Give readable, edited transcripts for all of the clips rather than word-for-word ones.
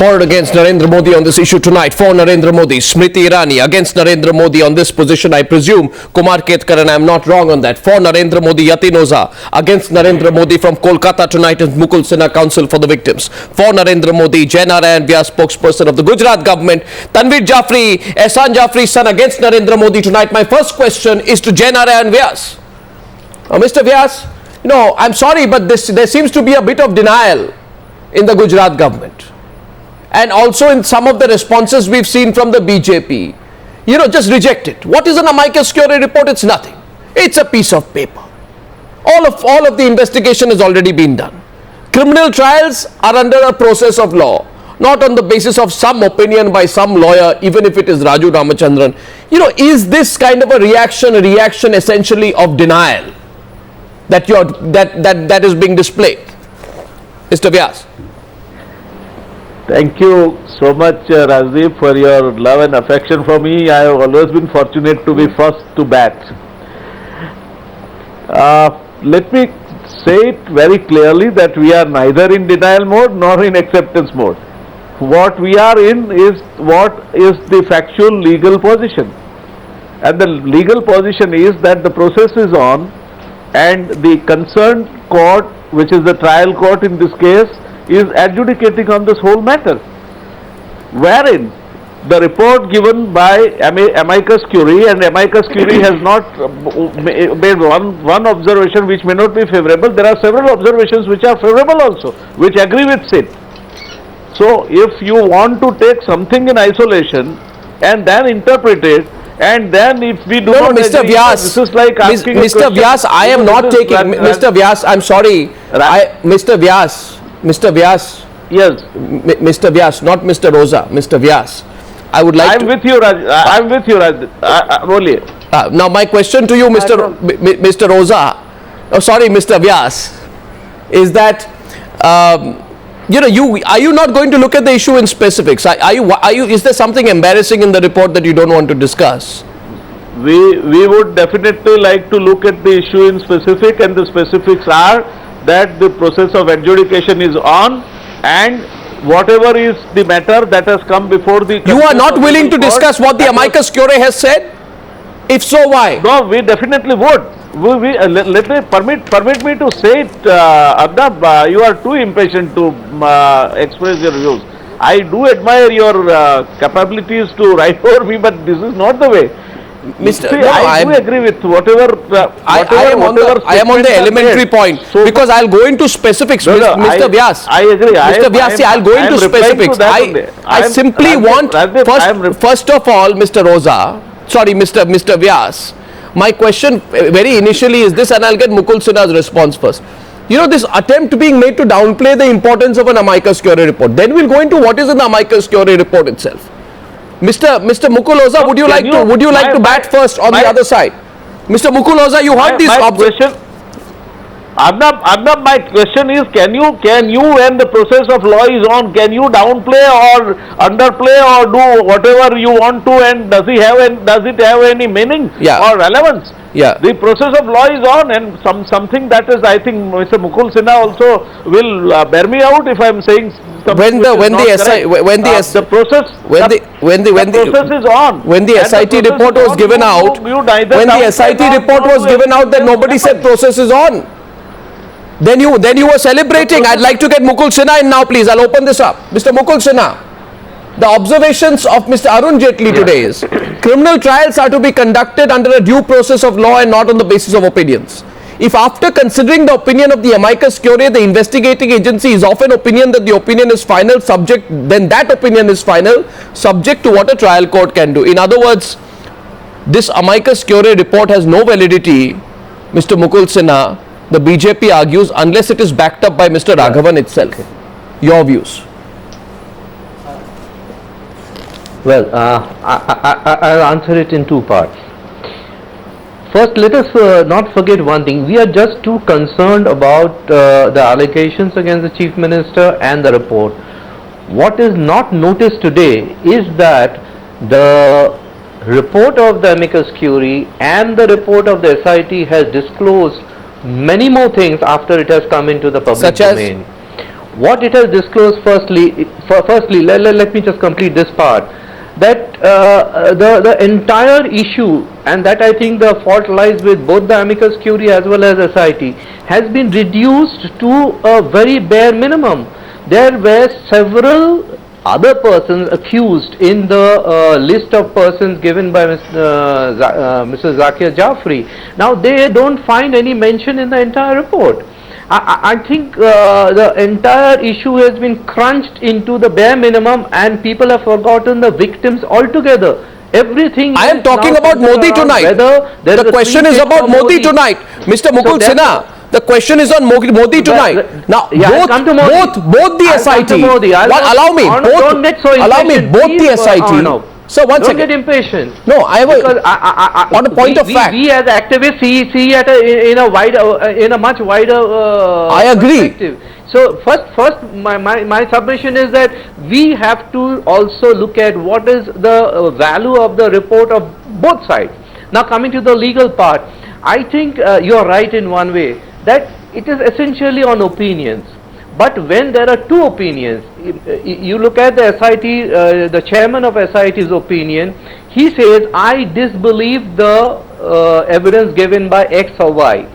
For or against Narendra Modi on this issue tonight? For Narendra Modi, Smriti Irani. Against Narendra Modi on this position, I presume, Kumar Ketkar, and I am not wrong on that. For Narendra Modi, Yatin Oza. Against Narendra Modi from Kolkata tonight is Mukul Sinha, Council for the Victims. For Narendra Modi, Jai Narayan Vyas, spokesperson of the Gujarat government. Tanveer Jaffrey, Ehsan Jaffrey's son, against Narendra Modi tonight. My first question is to Jai Narayan Vyas. Mr. Vyas, I'm sorry, but there seems to be a bit of denial in the Gujarat government. And also in some of the responses we've seen from the BJP, just reject it. What is an amicus curiae report? It's nothing. It's a piece of paper. All of the investigation has already been done. Criminal trials are under a process of law, not on the basis of some opinion by some lawyer, even if it is Raju Ramachandran. Is this kind of a reaction essentially of denial that is being displayed? Mr. Vyas. Thank you so much, Rajdeep, for your love and affection for me. I have always been fortunate to be first to bat. Let me say it very clearly that we are neither in denial mode nor in acceptance mode. What we are in is what is the factual legal position. And the legal position is that the process is on and the concerned court, which is the trial court in this case, is adjudicating on this whole matter, wherein the report given by amicus curiae, and amicus curiae has not made one observation which may not be favorable. There are several observations which are favorable also, which agree with it. So if you want to take something in isolation and then interpret it, and then if we do not Mr. agree, Vyas, this is like asking Mr. Vyas, I am not taking, Mr. Vyas, I'm sorry, Mr. Vyas, yes, Mr. Vyas, not Mr. Oza, Mr. Vyas. I would like I'm with you, Raj. I'm with you, Raj. Only. Now my question to you, Mr. Oza, Mr. Vyas, is that are you not going to look at the issue in specifics? Is there something embarrassing in the report that you don't want to discuss? We would definitely like to look at the issue in specific, and the specifics are that the process of adjudication is on, and whatever is the matter that has come before the... You are not willing to discuss what the amicus curiae has said? If so, why? No, we definitely would. Let me permit me to say it, Arnab, you are too impatient to express your views. I do admire your capabilities to write for me, but this is not the way. I do agree with whatever. I am on the elementary point, so because I'll go into specifics, Mr. Vyas. I agree. Mr. Vyas, I'll go into specifics. I simply want, first of all, Mr. Mr. Vyas, my question very initially is this, and I'll get Mukul Sinha's response first. This attempt being made to downplay the importance of an amicus curiae report. Then we'll go into what is in the amicus curiae report itself. Mr. Mukul Oza, would you like to bat first on the other side? Mr. Mukul Oza, you heard this objection. Arnab, my question is, can you, when the process of law is on, can you downplay or underplay or do whatever you want to, and does it have any meaning or relevance? Yeah. The process of law is on, and something that is, I think Mr. Mukul Sinha also will bear me out if I am saying something when the process is on. When the SIT report was given out, then nobody said process is on. Then you were celebrating. I'd like to get Mukul Sinha in now, please. I'll open this up. Mr. Mukul Sinha, the observations of Mr. Arun Jaitley today is criminal trials are to be conducted under a due process of law and not on the basis of opinions. If after considering the opinion of the amicus curiae, the investigating agency is of an opinion that the opinion is final, then that opinion is final, subject to what a trial court can do. In other words, this amicus curiae report has no validity, Mr. Mukul Sinha, the BJP argues, unless it is backed up by Mr. Raghavan itself. Your views? Well, I'll answer it in two parts. First, let us not forget one thing. We are just too concerned about the allegations against the Chief Minister and the report. What is not noticed today is that the report of the amicus curiae and the report of the SIT has disclosed many more things after it has come into the public domain. what it has disclosed firstly, let me just complete this part, that the entire issue, and that I think the fault lies with both the amicus curiae as well as SIT, has been reduced to a very bare minimum. There were several other persons accused in the list of persons given by Mrs. Zakir Jafri. Now they don't find any mention in the entire report. I think the entire issue has been crunched into the bare minimum, and people have forgotten the victims altogether. Everything. I am talking about Modi tonight. The question is about Modi tonight, Mr. Mukul Sinha. The question is on Modi tonight. Now, both the SIT. Allow me. Don't get so allow me. impatient, Both please. the SIT. No. So one Don't second. get impatient. No, I will. Because on a point of fact. we as activists see at in a much wider. I agree. Perspective. So first, my submission is that we have to also look at what is the value of the report of both sides. Now coming to the legal part, I think you are right in one way, that it is essentially on opinions. But when there are two opinions, you look at the SIT, the chairman of SIT's opinion, he says, I disbelieve the evidence given by X or Y.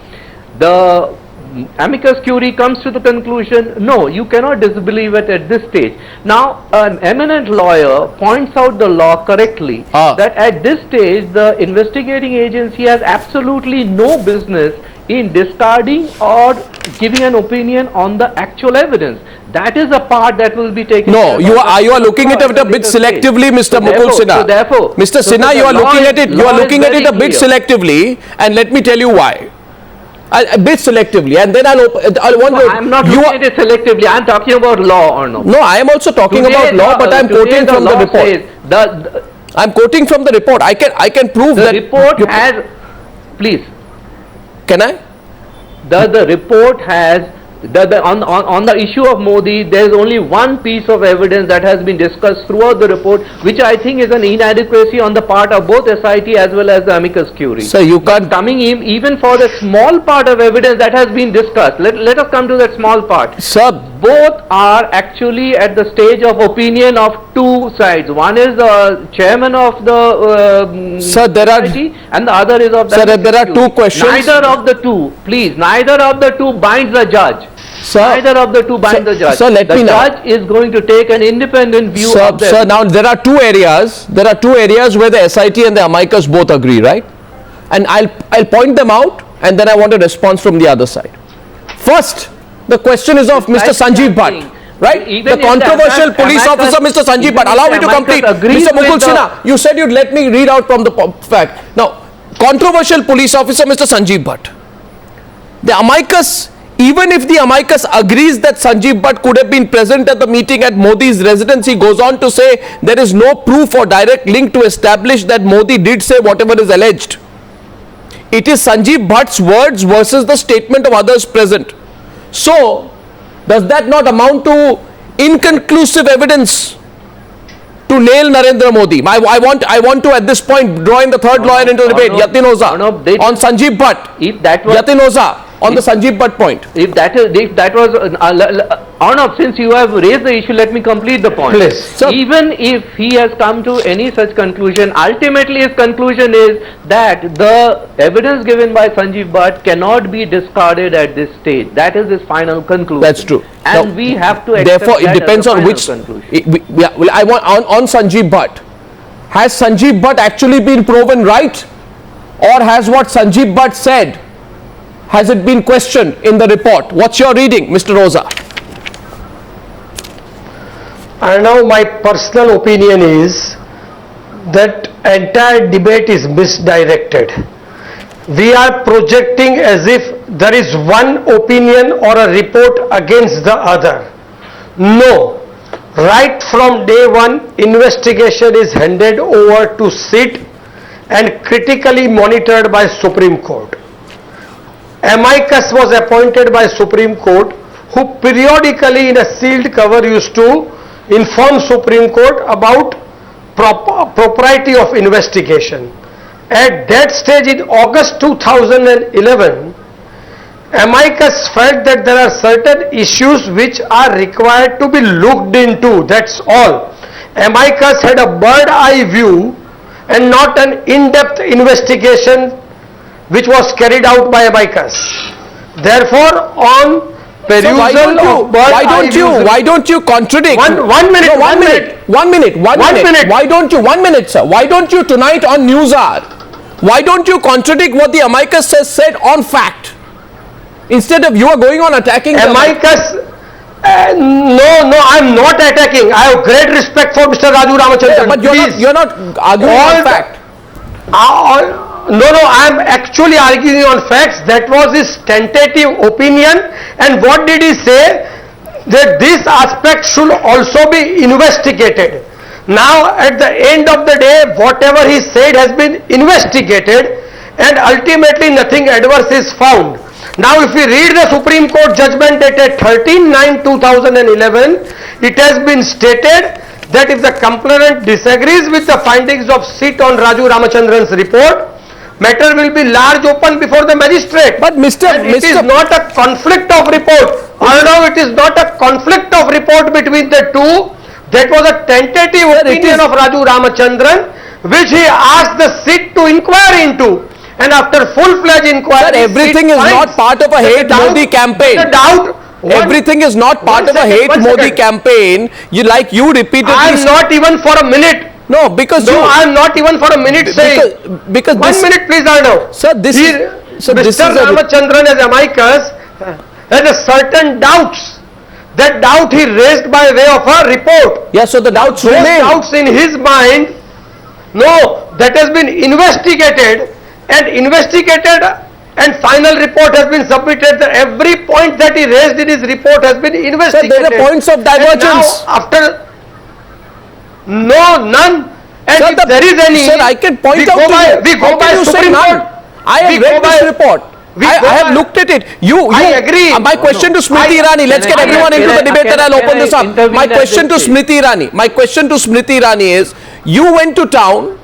The amicus curiae comes to the conclusion, no, you cannot disbelieve it at this stage. Now, an eminent lawyer points out the law correctly, that at this stage, the investigating agency has absolutely no business in discarding or giving an opinion on the actual evidence. That is a part that will be taken. No, you are looking at it a bit selectively, Mr. Mukul Sinha. Mr. Sinha, you are looking at it. You are looking at it a bit selectively, and let me tell you why. A bit selectively, and then I'll wonder. No, I'm not looking at it selectively. I'm talking about law or no. No, I am also talking about law, but I'm quoting from the report. I'm quoting from the report. I can prove that the report has. Please. Can I? The report has on the issue of Modi, there is only one piece of evidence that has been discussed throughout the report, which I think is an inadequacy on the part of both SIT as well as the amicus curiae. So you can't coming in even for the small part of evidence that has been discussed. Let us come to that small part. Sir, both are actually at the stage of opinion of two sides. One is the chairman of the sir, there are SIT, and the other is of the. Sir, there are two questions. Neither of the two, please. Neither of the two binds the judge. Sir, neither of the two binds the judge. Sir, let the me know. judge is going to take an independent view of them. Sir, now there are two areas. There are two areas where the SIT and the amicus both agree, right? And I'll point them out, and then I want a response from the other side. First, the question is of Mr. Sanjeev Bhatt. Right? Even the controversial police officer, Mr. Sanjeev Bhatt. Allow me to complete. Mr. Mukul Sinha, you said you'd let me read out from the fact. Now, controversial police officer, Mr. Sanjeev Bhatt. The amicus, even if the amicus agrees that Sanjeev Bhatt could have been present at the meeting at Modi's residence, he goes on to say there is no proof or direct link to establish that Modi did say whatever is alleged. It is Sanjeev Bhatt's words versus the statement of others present. So, does that not amount to inconclusive evidence to nail Narendra Modi? I want to at this point draw in the third lawyer into the debate, Yatin Oza, on Sanjeev Bhatt. If that was Yatin Oza, on the Sanjeev Bhatt point. If that was Arnab, since you have raised the issue, let me complete the point. Please. Sir. Even if he has come to any such conclusion, ultimately his conclusion is that the evidence given by Sanjeev Bhatt cannot be discarded at this stage. That is his final conclusion. That's true. And now, we have to accept therefore, it that depends as the on final which. conclusion. I want on Sanjeev Bhatt. Has Sanjeev Bhatt actually been proven right, or has what Sanjeev Bhatt said? Has it been questioned in the report? What's your reading, Mr. Oza? And now my personal opinion is that entire debate is misdirected. We are projecting as if there is one opinion or a report against the other. No. Right from day one, investigation is handed over to SIT and critically monitored by Supreme Court. Amicus was appointed by Supreme Court, who periodically in a sealed cover used to inform Supreme Court about propriety of investigation. At that stage in August 2011, amicus felt that there are certain issues which are required to be looked into, that's all. Amicus had a bird eye view and not an in-depth investigation which was carried out by amicus. Therefore, on So perusal of bird eye views... why don't you contradict? One minute, No, one minute. One minute. One minute. Why don't you, 1 minute, sir, why don't you tonight on News Hour, why don't you contradict what the amicus has said on fact? Instead of you are going on attacking the Amicus, no, I am not attacking. I have great respect for Mr. Raju Ramachandran. but Please. you're not arguing All on the- fact. No, I am actually arguing on facts. That was his tentative opinion. And what did he say? That this aspect should also be investigated. Now, at the end of the day, whatever he said has been investigated, and ultimately nothing adverse is found. Now, if we read the Supreme Court judgment dated 13/9/2011, it has been stated that if the complainant disagrees with the findings of sit on Raju Ramachandran's report, matter will be large open before the magistrate. But Mr. And it is not a conflict of report. Arnav, it is not a conflict of report between the two. That was a tentative opinion of Raju Ramachandran, which he asked the sit to inquire into. And after full-fledged inquiry, Sir, everything sit is not finds part of a that the hate doubt- Modi campaign. The doubt. Everything is not part one of a second, hate one Modi second. campaign. You repeatedly. I am not even for a minute. No, because No, you. I am not even for a minute saying. Because 1 this. minute, please, Arnav. Sir, this is. Sir, this is Mr. Ramachandran as amicus has a certain doubts. That doubt he raised by way of a report. Yeah, so the doubts Those remain. doubts in his mind, no, that has been investigated and final report has been submitted. Every point that he raised in his report has been investigated. there are points of And now divergence. after, no, none. And Sir, if there is any, Sir, I can point we out go to by, you. we How go by can you say Supreme none? Court. I We have go read this by- report. we I go have by- looked at it. I agree. My question to Smriti I- Irani. Let's get I- everyone can into I- the debate, and can- I'll can open I this up. intervene My at question to this stage? Smriti Irani. My question to Smriti Irani is: you went to town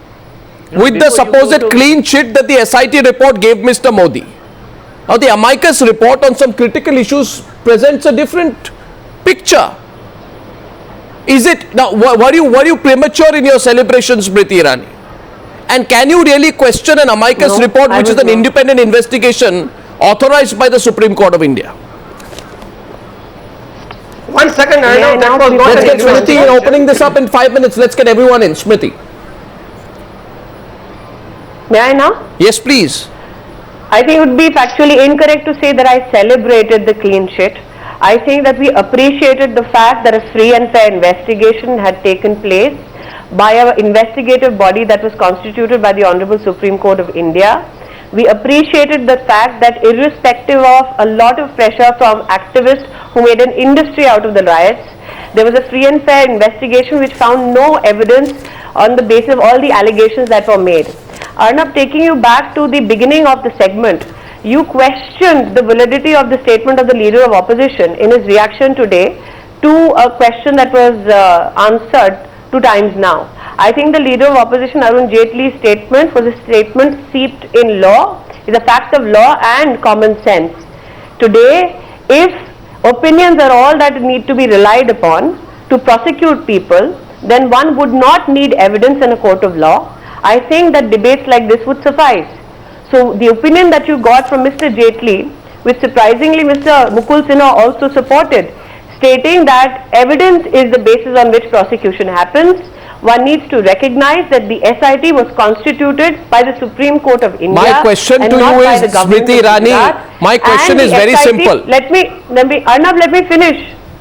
with the before you supposed go to- clean sheet that the SIT report gave Mr. Modi. Now, the amicus report on some critical issues presents a different picture. Is it now? Were you premature in your celebrations, Smriti Irani? And can you really question an amicus No, report, I which is was an not. independent investigation authorized by the Supreme Court of India? 1 second, May I Arnav, that now was please not Let's an get Smriti investigation. opening this up in 5 minutes. Let's get everyone in. Smriti. May I now? Yes, please. I think it would be factually incorrect to say that I celebrated the clean sheet. I think that we appreciated the fact that a free and fair investigation had taken place by our investigative body that was constituted by the Honorable Supreme Court of India. We appreciated the fact that irrespective of a lot of pressure from activists who made an industry out of the riots, there was a free and fair investigation which found no evidence on the basis of all the allegations that were made. Arnab, taking you back to the beginning of the segment, you questioned the validity of the statement of the Leader of Opposition in his reaction today to a question that was answered 2 times now. I think the Leader of Opposition, Arun Jaitley's statement was a statement steeped in law, is a fact of law and common sense. Today, if opinions are all that need to be relied upon to prosecute people, then one would not need evidence in a court of law. I think that debates like this would suffice. So the opinion that you got from Mr. Jaitley, which surprisingly Mr. Mukul Sinha also supported, stating that evidence is the basis on which prosecution happens, one needs to recognize that the SIT was constituted by the Supreme Court of India. My question and to not you by is, the government Smriti of Irani, Gujarat. my question And is the very SIT simple. Arnab, let me finish.